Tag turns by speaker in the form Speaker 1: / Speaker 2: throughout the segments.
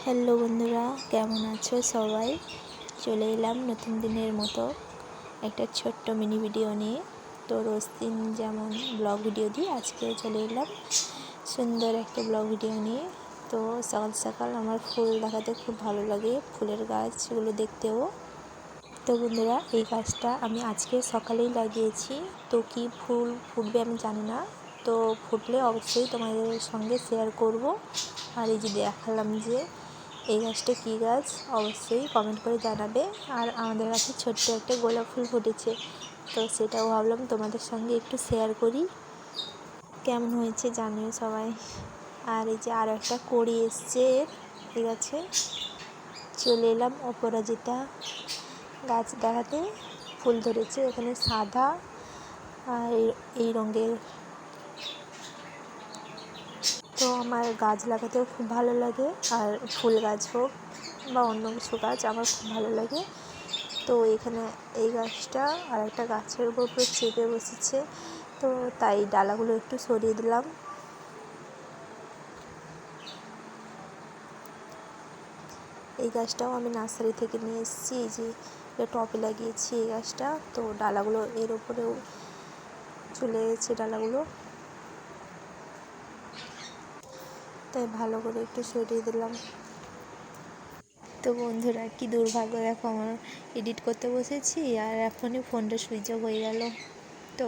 Speaker 1: Hello বন্ধুরা, কেমন আছো সবাই? চলে এলাম নতুন দিনের মতো একটা ছোট্ট মিনি ভিডিও নিয়ে। তো রোজ দিন যেমন ব্লগ ভিডিও দিই, আজকেও চলে এলাম সুন্দর একটা ব্লগ ভিডিও নিয়ে। তো সকাল সকাল আমার ফুল দেখাতে খুব ভালো লাগে, ফুলের গাছগুলো দেখতেও। তো বন্ধুরা, এই গাছটা আমি আজকে সকালেই লাগিয়েছি। তো কি ফুল ফুটবে আমি জানি না, তো ফুটলে অবশ্যই তোমাদের সঙ্গে শেয়ার করব। আর এই যে দেখালাম যে এই গাছটা কী গাছ, অবশ্যই কমেন্ট করে জানাবে। আর আমাদের কাছে ছোট্ট একটা গোলাপ ফুল ফুটেছে, তো সেটাও ভাবলাম তোমাদের সঙ্গে একটু শেয়ার করি। কেমন হয়েছে জানিও সবাই। আর এই যে আরও একটা কড়ি এসছে এই গাছে। চলে এলাম অপরাজিতা গাছ দেখাতে। ফুল ধরেছে এখানে সাদা আর এই রঙের। তো আমার গাছ লাগাতেও খুব ভালো লাগে, আর ফুল গাছ হোক বা অন্য কিছু গাছ আমার খুব ভালো লাগে। তো এখানে এই গাছটা আর একটা গাছের উপর পুরো চেপে বসেছে, তো তাই ডালাগুলো একটু সরিয়ে দিলাম। এই গাছটাও আমি নার্সারি থেকে নিয়ে এসেছি, এই যে টবে লাগিয়েছি এই গাছটা। তো ডালাগুলো এর উপরেও চলে গেছে ডালাগুলো, তাই ভালো করে একটু সরিয়ে দিলাম। তো বন্ধুরা, কি দুর্ভাগ্য, দেখো আমার এডিট করতে বসেছি আর এখনই ফোনটা সুইচ অফ হয়ে গেল। তো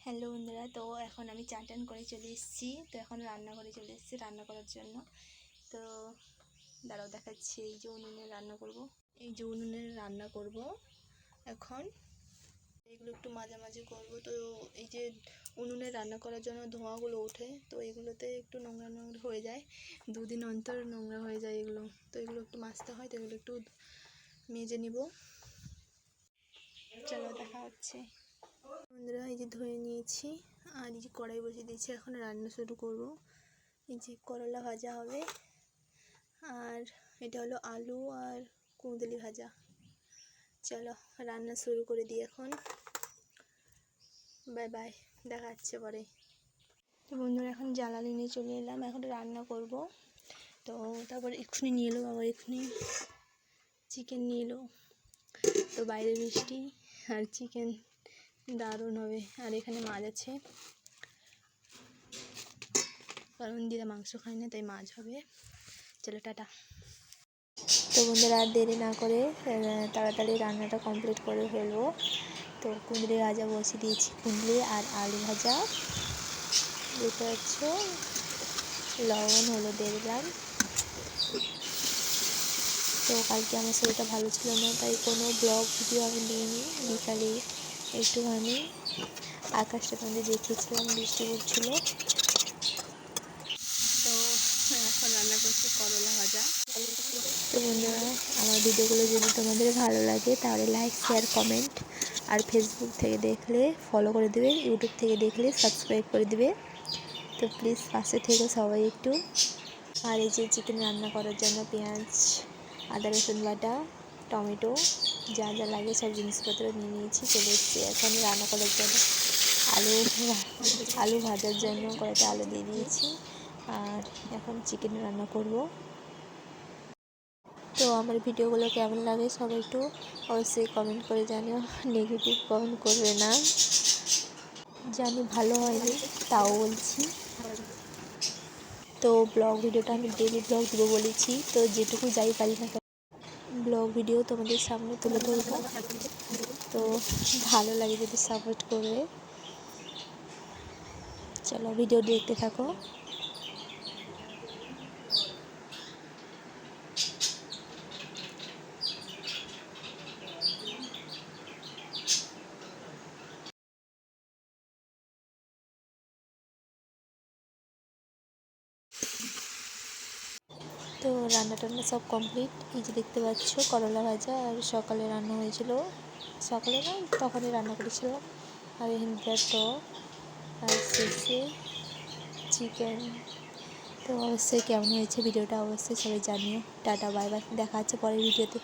Speaker 1: হ্যালো বন্ধুরা, তো এখন আমি চান টান করে চলে এসেছি। তো এখন রান্নাঘরে চলে এসেছি রান্না করার জন্য। তো দাঁড়াও দেখাচ্ছি, এই যে উনুনে রান্না করব, এখন এগুলো একটু মাঝামাঝি করব। তো এই যে উনুনে রান্না করার জন্য ধোঁয়াগুলো ওঠে, তো এগুলোতে একটু নোংরা নোংরা হয়ে যায়, দুদিন অন্তর নোংরা হয়ে যায় এগুলো। তো এগুলো একটু মাজতে হয়, তো এগুলো একটু মেজে নিব। চলো দেখা হচ্ছে বন্ধুরা। এই যে ধুয়ে নিয়েছি আর এই যে কড়াই বসিয়ে দিয়েছি, এখন রান্না শুরু করব। এই যে করলা ভাজা হবে, আর এটা হলো আলু আর কুঁদলি ভাজা। চলো রান্না শুরু করে দিই এখন। বাই বাই, দেখা যাচ্ছে পরে। তো বন্ধুরা, এখন জ্বালানি নিয়ে চলে এলাম, এখন রান্না করব। তো তারপর এক্ষুনি নিয়ে এলো বাবা, এক্ষুনি চিকেন নিয়ে এলো। তো বাইরে বৃষ্টি আর চিকেন দারুণ হবে। আর এখানে মাছ আছে, কারণ দিদা মাংস খায় না, তাই মাছ হবে। চলো টাটা। তো বন্ধুরা, আর দেরি না করে তাড়াতাড়ি রান্নাটা কমপ্লিট করে ফেলবো। তো কুঁদলি ভাজা বসিয়ে দিয়েছি, কুঁদলি আর আলু ভাজা। দেখতে পাচ্ছ, লবণ হলুদ দিয়ে দিলাম। তো কালকে আমার শরীরটা ভালো ছিল না, তাই কোনো ব্লগ ভিডিও আমি দিইনি। বিকালে একটুখানি আকাশটা তোমাদের দেখিয়েছিলাম, বৃষ্টি পড়ছিল। তো এখন রান্না করছি করলা ভাজা। তো বন্ধুরা, আমার ভিডিওগুলো যদি তোমাদের ভালো লাগে তাহলে লাইক শেয়ার কমেন্ট, আর ফেসবুক থেকে দেখলে ফলো করে দেবে, ইউটিউব থেকে দেখলে সাবস্ক্রাইব করে দেবে। তো প্লিজ পাশে থেকে সবাই একটু। আর এই যে চিকেন রান্না করার জন্য পেঁয়াজ, আদা রসুন বাটা, টমেটো, যা যা লাগে সব জিনিসপত্র নিয়ে নিয়েছি। চলে এসেছি এখন রান্না করার জন্য। আলু ভাজার জন্য কড়াইতে আলু দিয়ে দিয়েছি, আর এখন চিকেন রান্না করব। তো আমার ভিডিওগুলো কেমন লাগে সবাই একটু অবশ্যই কমেন্ট করে জানিও, নেগেটিভ কমেন্ট করবে না। জানি ভালো হয়নি, তাও বলছি। তো ব্লগ ভিডিওটা আমি ডেলি ব্লগ দেবো বলেছি, তো যেটুকু যাই পারি না ব্লগ ভিডিও তোমাদের সামনে তুলে ধরবো। তো ভালো লাগে যদি সাপোর্ট করবে। চলো ভিডিও দেখতে থাকো। তো রান্না টান্না সব কমপ্লিট। এই যে দেখতে পাচ্ছ করলা ভাজা, আর সকালে রান্না হয়েছিল, সকালে না তখনই রান্না করেছিলাম। আর এখানে টক, আর শেষে চিকেন। তো অবশ্যই কেমন হয়েছে ভিডিওটা অবশ্যই সবাই জানিও। টাটা বাই বাই, দেখা হচ্ছে পরের ভিডিওতে।